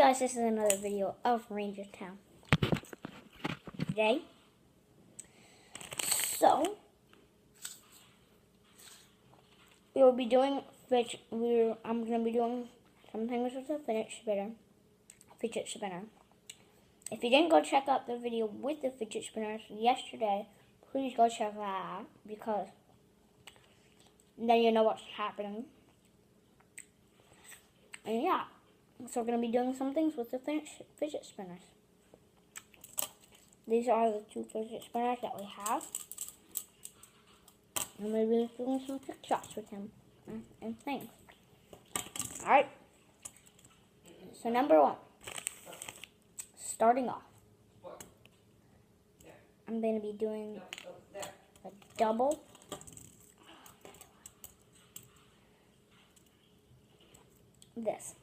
Guys, this is another video of Ranger Town today. So we will be doing I'm gonna be doing some things with the fidget spinner. If you didn't go check out the video with the fidget spinners yesterday, please go check that out because then you know what's happening. And yeah. So we're going to be doing some things with the fidget spinners. These are the two fidget spinners that we have. And we'll be doing some trick shots with them and things. Alright. So number one. Starting off. I'm going to be doing a double. This.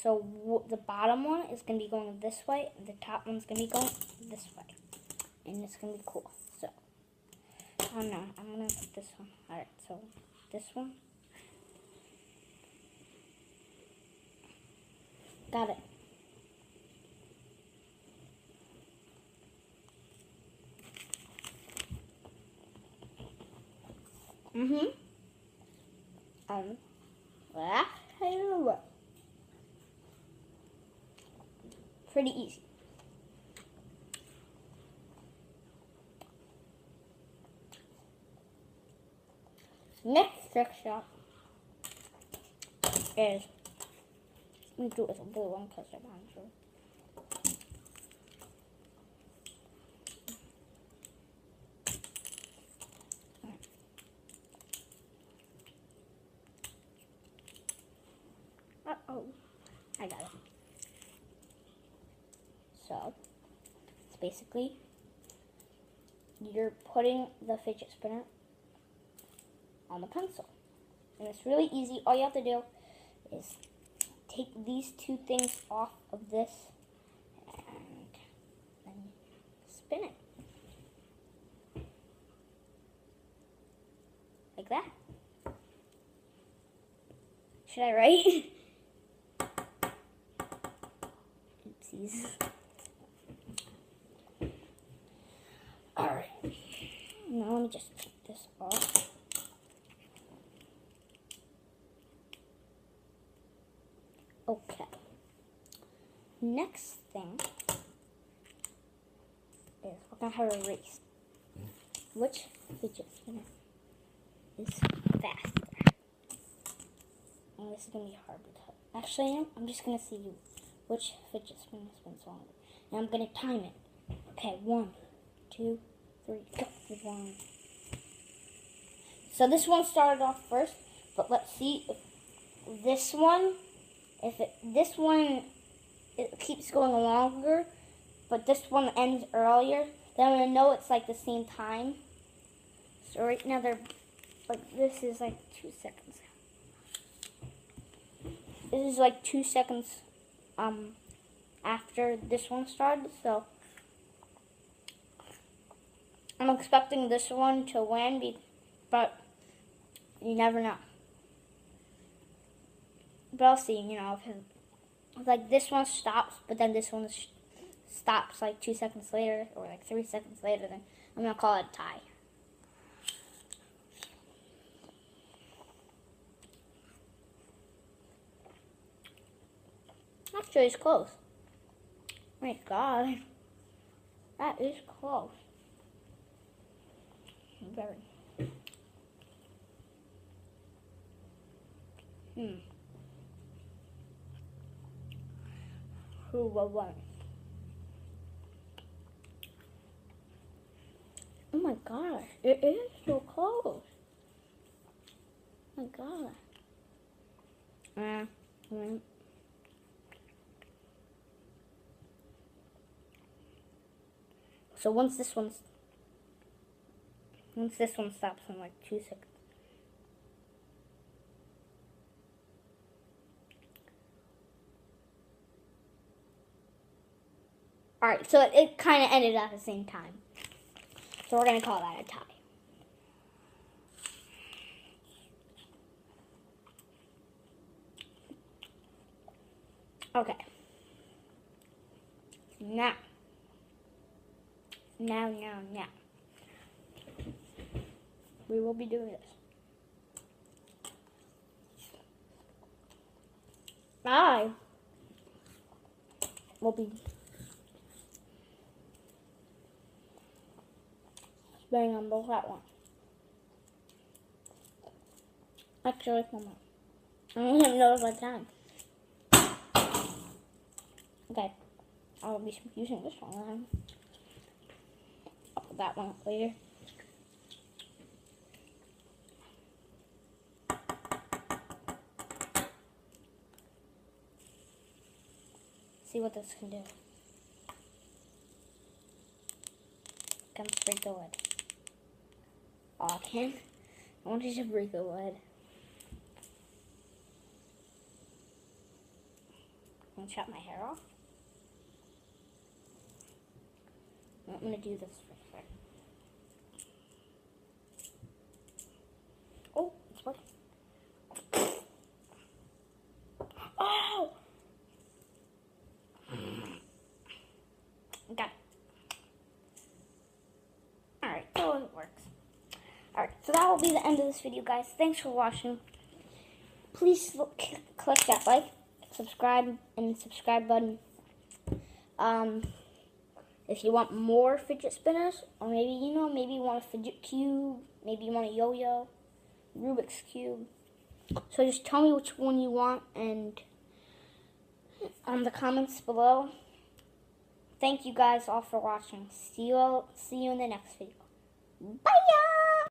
So the bottom one is going to be going this way, and the top one's going to be going this way. And it's going to be cool. So, oh no, I'm going to put this one. Alright, so this one. Got it. Pretty easy. Next trick shot is, let me do it with a blue one because I'm not sure. Uh-oh, I got it. So, it's basically, you're putting the fidget spinner on the pencil. And it's really easy. All you have to do is take these two things off of this and then spin it. Like that. Should I write? Oopsies. Alright, now let me just take this off. Okay. Next thing is we're going to have a race. Which fidget spinner is faster? And this is going to be hard to tell. Actually, I'm just going to see which fidget spinner spins longer. And I'm going to time it. Okay, 1, 2, 3, go. 1. So this one started off first, but let's see if this one, it keeps going longer, but this one ends earlier, then I'm gonna know it's like the same time. So right now they're like, this is like 2 seconds. This is like 2 seconds after this one started, so I'm expecting this one to win, but you never know. But I'll see, you know, if like this one stops, but then this one stops like 2 seconds later, or like 3 seconds later, then I'm going to call it a tie. Actually, it's close. Oh my God. That is close. Very. Who will win? Oh my gosh, it is so close. Oh my God. So once this one stops in like 2 seconds. Alright, so it kind of ended at the same time. So we're going to call that a tie. Okay. Now. We will be doing this. I will be spinning on both at once. Actually, one more. I don't even know if I can. Okay. I'll be using this one then. I'll put that one up later. See what this can do. Can break the wood. Oh, I can. I want you to break the wood. I'm gonna chop my hair off. I'm gonna do this first. Oh, it's working. Oh! Okay. Alright, so it works. Alright, so that will be the end of this video, guys. Thanks for watching. Please click that like, subscribe, and subscribe button. If you want more fidget spinners, or maybe, maybe you want a fidget cube, maybe you want a yo-yo, Rubik's Cube. So just tell me which one you want, and the comments below. Thank you guys all for watching. See you in the next video. Bye!